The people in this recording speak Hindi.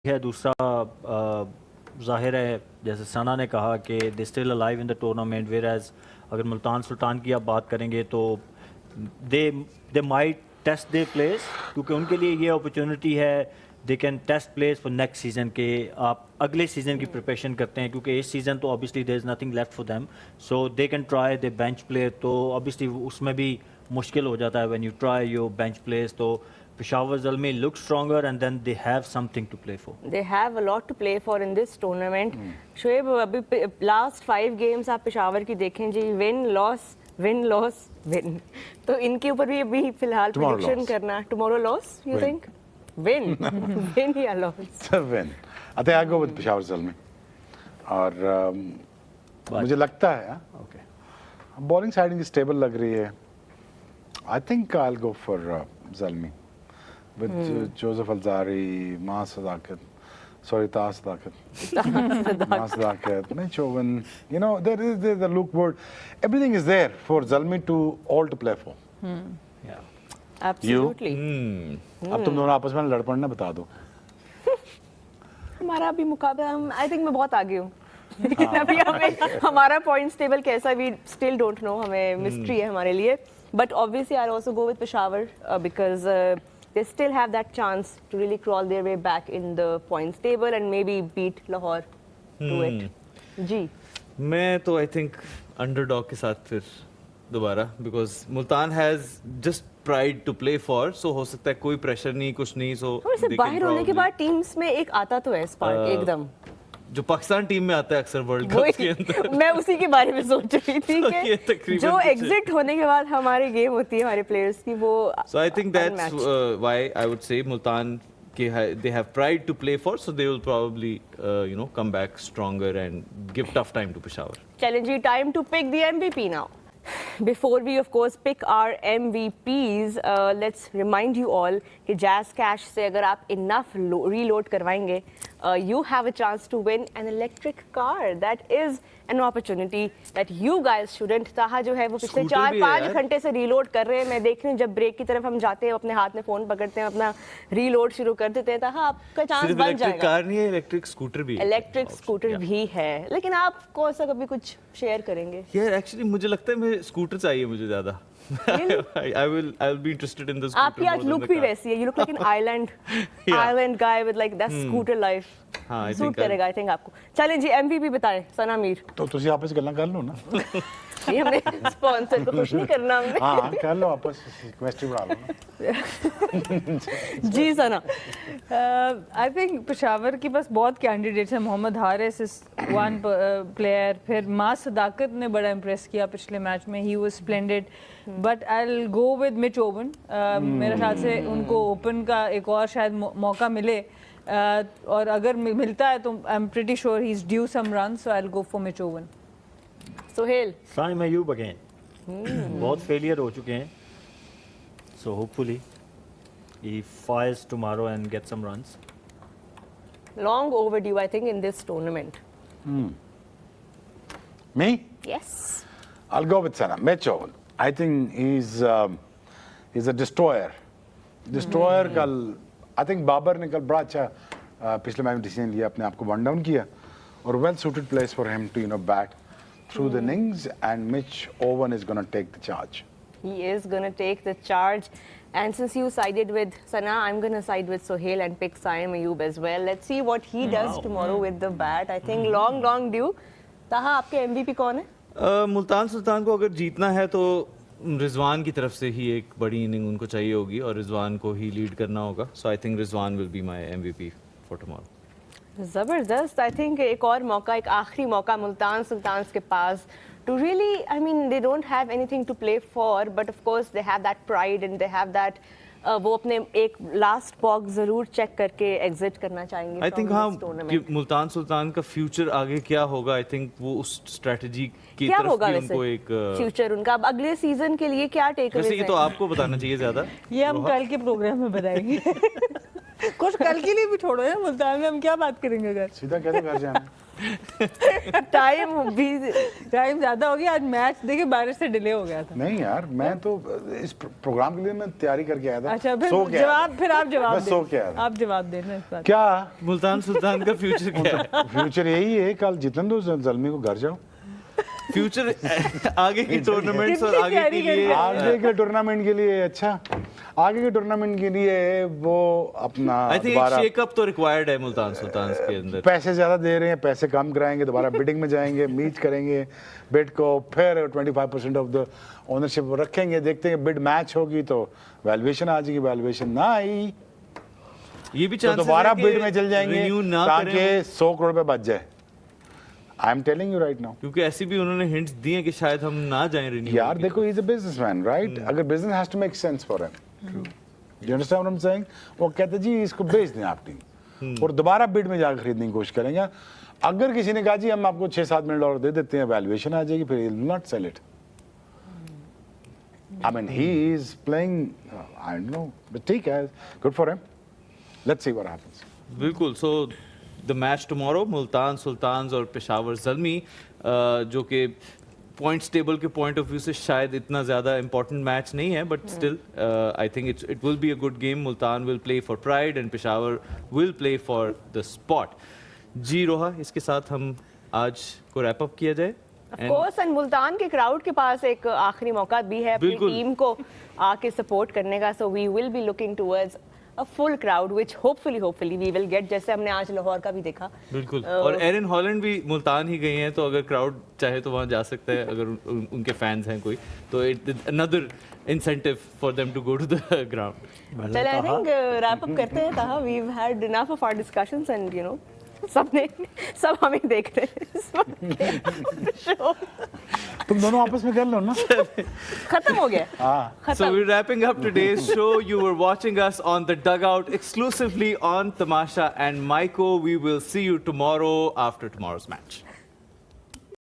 है। दूसरा ज़ाहिर है जैसे सना ने कहा कि they still alive in the tournament, whereas अगर मुल्तान सुल्तान की आप बात करेंगे तो they they might test their place, क्योंकि उनके लिए ये अपॉर्चुनिटी है, they can test place for next season के आप अगले सीज़न की प्रिपरेशन करते हैं, क्योंकि इस सीज़न तो obviously there is nothing left for them, so they can try the bench player, तो ऑब्वियसली उसमें भी मुश्किल हो जाता है when you try your bench place. तो Peshawar Zalmi look stronger and then they have something to play for. They have a lot to play for in this tournament. Shoaib, अभी लास्ट 5 गेम्स आप पेशावर की देखें जी, विन लॉस विन, तो इनके ऊपर भी अभी फिलहाल प्रेडिक्शन करना, tomorrow loss you think, win win या loss? Win, I think I go with Peshawar Zalmi, और मुझे लगता है बॉलिंग साइड इनकी स्टेबल लग रही है। आई think I will go for Zalmi with Joseph Alzari, Maas Sadakat, Taas Sadakat, Maas Sadakat, Mitch Owen. You know, there is the Luke Ward. Everything is there for Zalmi to all to play for. Yeah, absolutely. अब तुम दोनों आपस में लड़ पड़ना, बता दो। हमारा भी मुकाबला, I think मैं बहुत आगे हूँ। लेकिन अभी हमें हमारा पॉइंट्स टेबल कैसा, we still don't know, हमें मिस्ट्री है हमारे लिए। But obviously I'll also go with Peshawar because they still have that chance to really crawl their way back in the points table and maybe beat Lahore to it. जी मैं तो आई थिंक अंडरडॉग के साथ फिर दोबारा, because Multan has just pride to play for, so हो सकता है कोई प्रेशर नहीं, कुछ नहीं, सो वैसे बाहर होने के बाद टीम्स में एक आता तो है स्पार्क एकदम, जो पाकिस्तान टीम में आता है अक्सर वर्ल्ड कप के अंदर। मैं उसी के बारे में सोच रही थी कि जो एग्जिट होने के बाद हमारे गेम होती है हमारे प्लेयर्स की, वो so I think that's why I would say Multan के they have pride to play for, so they will probably come back stronger and give tough time to Peshawar. Challenging time to pick the MVP now. Before we of course pick our MVPs, let's remind you all कि Jazz Cash से अगर आप enough reload करवाएंगे, you have a chance to win an electric car. That is an opportunity that you guys shouldn't. ताहा जो है वो पिछले 4-5 घंटे से reload कर रहे हैं। मैं देख रही हूँ जब ब्रेक की तरफ हम जाते हैं अपने हाथ में फोन पकड़ते हैं, अपना reload शुरू कर देते हैं, ताहा आपका चांस बन जाएगा। इलेक्ट्रिक कार नहीं है, इलेक्ट्रिक स्कूटर भी है। इलेक्ट्रिक स्कूटर भी है, लेकिन आप कौन सा कभी कुछ शेयर करेंगे? यार एक्चुअली मुझे लगता है मैं स्कूटर चाहिए मुझे ज्यादा। I will be interested in the scooter. आपकी आज लुक भी वैसी है, you look like an island guy with like that scooter life. हाँ, सूट करेगा आई थिंक आपको। चलें जी, MVP बताएं सना मीर। तो तुझे आपस गल्ला कर लो ना। ये हमने स्पॉन्सर को खुश नहीं करना हमने। हाँ कर लो आपस, रिक्वेस्ट बढ़ा लो ना। जी सना। आई थिंक पेशावर के पास बहुत कैंडिडेट्स हैं। Mohammad Haris is one player, फिर मास सदाकत ने बड़ा इम्प्रेस किया पिछले मैच में, he was splendid, but I will go with Mitch oven. मेरे ख्याल से उनको ओपन का एक और शायद मौका मिले, और अगर मिलता है तो I am pretty sure he is due some run, so I will go for Mitch Owen. Sohail. Saim Ayub again, बहुत फेलियर हो चुके हैं, so hopefully he fires tomorrow and gets some runs. Long overdue I think in this tournament. Me? Yes. I'll go with Sana. Mitch Owen. I think he's a destroyer. कल I think बाबर ने कल बड़ा अच्छा पिछले मैच में डिसीजन लिया, अपने आप को वन डाउन किया, और well suited place for him to bat through the innings, and Mitch Owen is going to take the charge. He is going to take the charge. And since you sided with Sana, I'm going to side with Sohail and pick Saim Ayub as well. Let's see what he does tomorrow with the bat. I think long due. ताहा, आपके MVP कौन है? मुल्तान सुल्तान को अगर जीतना है तो रिजवान की तरफ से ही एक बड़ी इनिंग उनको चाहिए होगी, और रिजवान को ही लीड करना होगा, so I think Rizwan will be my MVP for tomorrow. ज़बरदस्त। आई थिंक एक और मौका, एक आखिरी मौका मुल्तान सुल्तान के पास to really, I mean, they don't have anything to play for, but of course they have that pride and they have that वो अपने एक लास्ट बॉक्स जरूर चेक करके एग्जिट करना चाहेंगे। आई थिंक हाँ, मुल्तान सुल्तान का फ्यूचर आगे क्या होगा, आई थिंक वो उस स्ट्रेटजी की क्या तरफ होगा भी वैसे उनको एक फ्यूचर उनका अब अगले सीजन के लिए क्या टेक अवेज है? ये तो आपको बताना चाहिए ज्यादा। ये हम कल के प्रोग्राम में बताएंगे। कुछ कल के लिए भी छोड़ो यार, मुल्तान में हम क्या बात करेंगे अगर सीधा कहते घर जाना। टाइम भी टाइम ज्यादा हो गया, आज मैच देखिए बारिश से डिले हो गया था। नहीं यार, मैं तो इस प्रोग्राम के लिए मैं तैयारी करके आया था। अच्छा फिर सो के आया जवाब, था। फिर आप जवाब मैं सो के आया दें, था। आप जवाब देना इस बात। क्या मुल्तान सुल्तान का फ्यूचर क्या है? फ्यूचर यही है, कल जितने दो जल्मी को घर जाओ। फ्यूचर आगे की टूर्नामेंट्स और कितनी आगे तैयारी के लिए आगे के टूर्नामेंट के लिए, अच्छा आगे के टूर्नामेंट के लिए वो अपना आई थिंक एक दोबारा शेकअप तो रिक्वायर्ड है मुल्तान सुल्तान के अंदर। पैसे ज्यादा दे रहे हैं, पैसे कम कराएंगे, दोबारा बिडिंग में जाएंगे, मीट करेंगे बिड को, फिर 25% ऑफ द ओनरशिप रखेंगे, देखते हैं बिड मैच होगी तो वैल्यूएशन आ जाएगी, वैल्यूएशन ना आई ये भी तो चांसेस दोबारा बिड में चल जाएंगे रिन्यू ना ताकि करें, 100 करोड़ पे बच जाए। I am telling you right now क्योंकि ऐसी भी उन्होंने हिंट्स दिए हैं कि शायद हम ना जाएं रिन्यू। यार देखो, he is a businessman right, अगर business has to make sense for him, you understand what I am saying. वो कहते जी इसको बेच दें आप टीम, और दोबारा बिड में जाकर खरीदने की कोशिश करेंगे। अगर किसी ने कहा जी हम आपको 6-7 मिलियन डॉलर दे देते हैं, वैल्यूएशन आ जाएगी, फिर ही will not sell it. I mean, he is playing, I don't know, but ठीक है, good for him. Let's see what happens. बिल्कुल। So the match tomorrow, Multan Sultans और पेशावर ज़ल्मी, जो कि पॉइंट्स टेबल के पॉइंट ऑफ व्यू से शायद इतना ज़्यादा इंपॉर्टेंट मैच नहीं है, but still I think it will be a good game. Multan will play for pride and Peshawar will play for the spot. जी रोहा, इसके साथ हम आज को रैप अप किया जाए। ऑफ कोर्स, एंड मुल्तान के क्राउड के पास एक आखिरी मौका भी है अपनी बिल्कुल। टीम को आके सपोर्ट करने का, so we will be looking towards a full crowd which hopefully we will get, जैसे हमने आज लाहौर का भी देखा। बिल्कुल। और एरन हॉलैंड भी मुल्तान ही गए हैं, तो अगर क्राउड चाहे तो वहाँ जा सकता है, अगर उनके फैंस हैं कोई, तो it another incentive for them to go to the ground. चल आई थिंक रैप अप करते हैं। Taha, we have had enough of our discussions and you know सब हमें देख रहे हैं। Show तुम दोनों आपस में कर लो ना। खत्म हो गया। हाँ, So we're wrapping up today's show. You were watching us on The Dugout exclusively on Tamasha and Maiko. We will see you tomorrow after tomorrow's match.